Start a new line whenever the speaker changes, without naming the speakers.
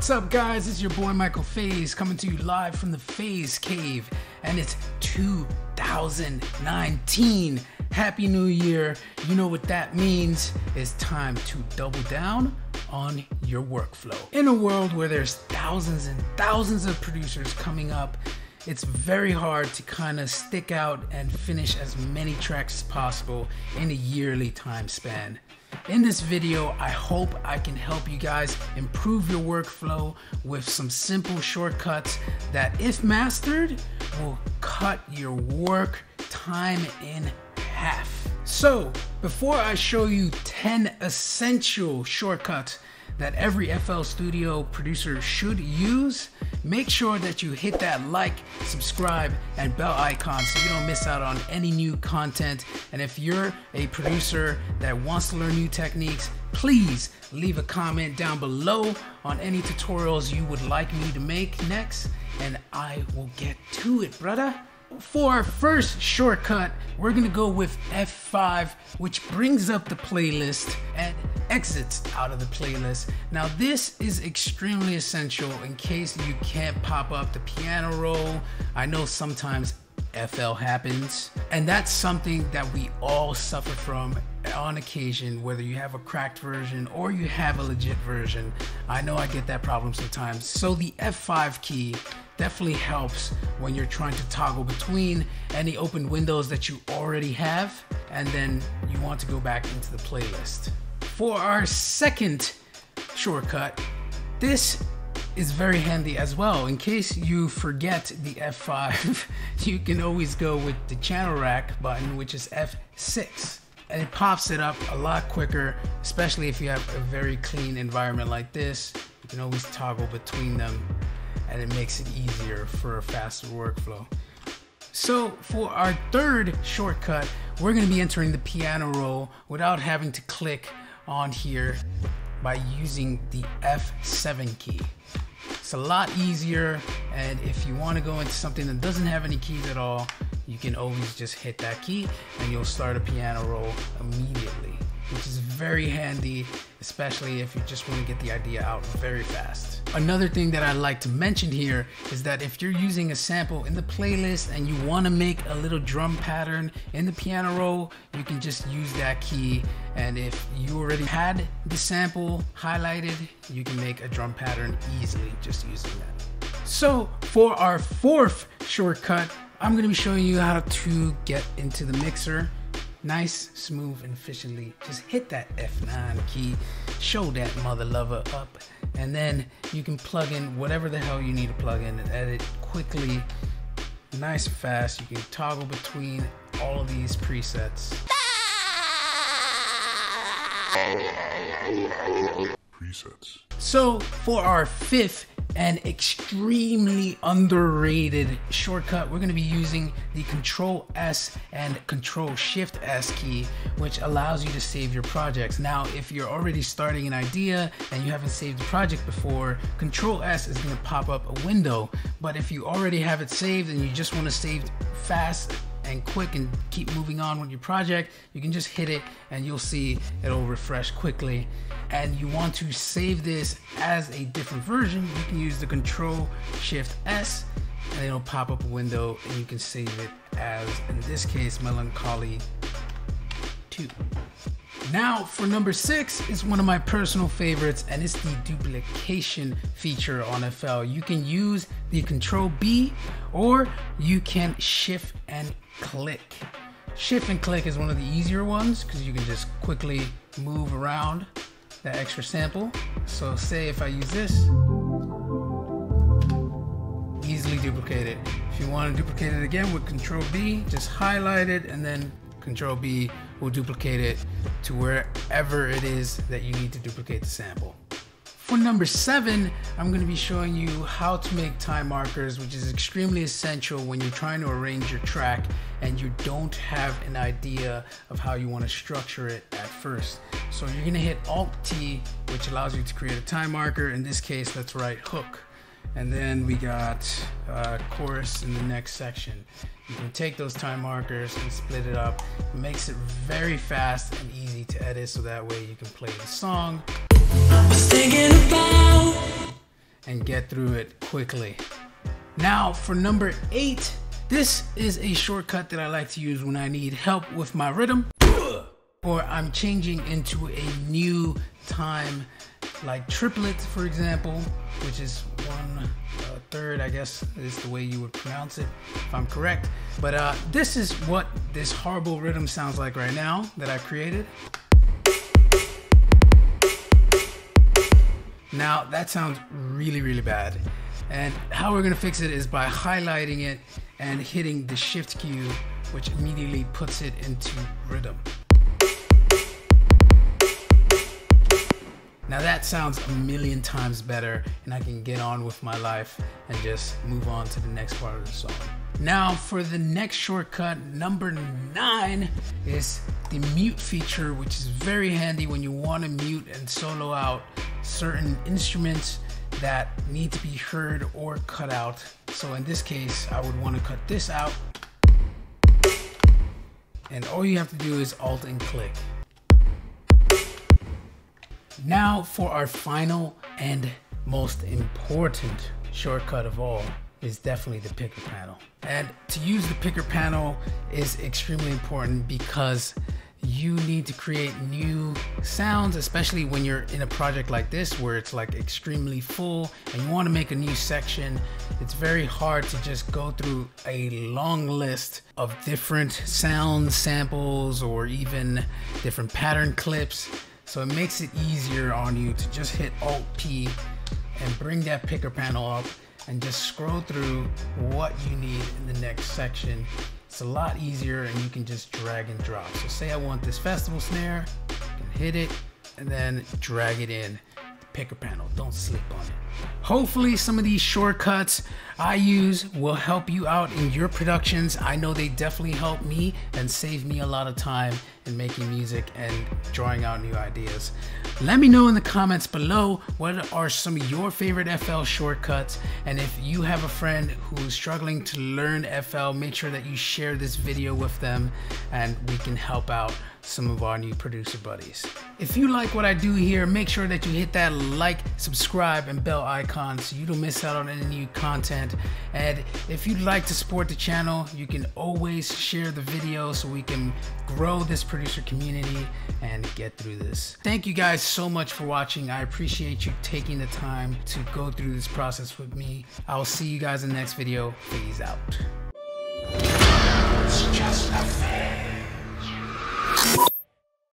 What's up, guys? It's your boy Michael Faze coming to you live from the Faze Cave, and it's 2019. Happy New Year. You know what that means. It's time to double down on your workflow. In a world where there's thousands and thousands of producers coming up, it's very hard to kind of stick out and finish as many tracks as possible in a yearly time span. In this video, I hope I can help you guys improve your workflow with some simple shortcuts that, if mastered, will cut your work time in half. So, before I show you 10 essential shortcuts that every FL Studio producer should use, make sure that you hit that like, subscribe, and bell icon so you don't miss out on any new content. And if you're a producer that wants to learn new techniques, please leave a comment down below on any tutorials you would like me to make next, and I will get to it, brother. For our first shortcut, we're gonna go with F5, which brings up the playlist and exits out of the playlist. Now, this is extremely essential in case you can't pop up the piano roll. I know sometimes FL happens, and that's something that we all suffer from on occasion, whether you have a cracked version or you have a legit version. I know I get that problem sometimes. So the F5 key definitely helps when you're trying to toggle between any open windows that you already have, and then you want to go back into the playlist. For our second shortcut, this is very handy as well. In case you forget the F5, you can always go with the channel rack button, which is F6. And it pops it up a lot quicker, especially if you have a very clean environment like this. You can always toggle between them, and it makes it easier for a faster workflow. So for our third shortcut, we're gonna be entering the piano roll without having to click on here by using the F7 key. It's a lot easier, and if you want to go into something that doesn't have any keys at all, you can always just hit that key and you'll start a piano roll immediately, which is very handy, especially if you just want to get the idea out very fast. Another thing that I like to mention here is that if you're using a sample in the playlist and you want to make a little drum pattern in the piano roll, you can just use that key, and if you already had the sample highlighted, you can make a drum pattern easily just using that. So for our fourth shortcut, I'm going to be showing you how to get into the mixer nice, smooth, and efficiently. Just hit that F9 key, show that mother lover up, and then you can plug in whatever the hell you need to plug in and edit quickly, nice and fast. You can toggle between all of these presets. So for our fifth and extremely underrated shortcut, we're going to be using the CNTRL+S and CNTRL+SHIFT+S key, which allows you to save your projects. Now, if you're already starting an idea and you haven't saved the project before, CNTRL+S is going to pop up a window. But if you already have it saved and you just want to save fast and quick and keep moving on with your project, you can just hit it and you'll see it'll refresh quickly. And you want to save this as a different version, you can use the CNTRL+SHIFT+S and it'll pop up a window and you can save it as, in this case, Melancholy 2. Now for number 6 is one of my personal favorites, and it's the duplication feature on FL. You can use the Control-B or you can shift and click. Shift and click is one of the easier ones because you can just quickly move around that extra sample. So say if I use this, easily duplicate it. If you want to duplicate it again with Control-B, just highlight it and then Control-B will duplicate it to wherever it is that you need to duplicate the sample. For number 7, I'm going to be showing you how to make time markers, which is extremely essential when you're trying to arrange your track and you don't have an idea of how you want to structure it at first. So you're going to hit Alt-T, which allows you to create a time marker. In this case, let's write hook. And then we got chorus in the next section. You can take those time markers and split it up. It makes it very fast and easy to edit, so that way you can play the song. and get through it quickly. Now for number 8, this is a shortcut that I like to use when I need help with my rhythm or I'm changing into a new time, like triplets, for example, which is 1/3, I guess is the way you would pronounce it, if I'm correct. But this is what this horrible rhythm sounds like right now that I created. Now that sounds really, really bad. And how we're gonna fix it is by highlighting it and hitting the shift key, which immediately puts it into rhythm. Now that sounds a million times better, and I can get on with my life and just move on to the next part of the song. Now for the next shortcut, number 9, is the mute feature, which is very handy when you want to mute and solo out certain instruments that need to be heard or cut out. So in this case, I would want to cut this out. And all you have to do is Alt and click. Now for our final and most important shortcut of all is definitely the picker panel. And to use the picker panel is extremely important because you need to create new sounds, especially when you're in a project like this where it's like extremely full and you want to make a new section. It's very hard to just go through a long list of different sounds, samples, or even different pattern clips. So it makes it easier on you to just hit Alt P and bring that picker panel up and just scroll through what you need in the next section. It's a lot easier and you can just drag and drop. So say I want this festival snare, you can hit it and then drag it in the picker panel. Don't sleep on it. Hopefully some of these shortcuts I use will help you out in your productions. I know they definitely help me and save me a lot of time in making music and drawing out new ideas. Let me know in the comments below what are some of your favorite FL shortcuts, and if you have a friend who's struggling to learn FL, make sure that you share this video with them and we can help out some of our new producer buddies. If you like what I do here, make sure that you hit that like, subscribe, and bell icon so you don't miss out on any new content. And if you'd like to support the channel, you can always share the video so we can grow this producer community and get through this. Thank you guys so much for watching. I appreciate you taking the time to go through this process with me. I'll see you guys in the next video. Peace out.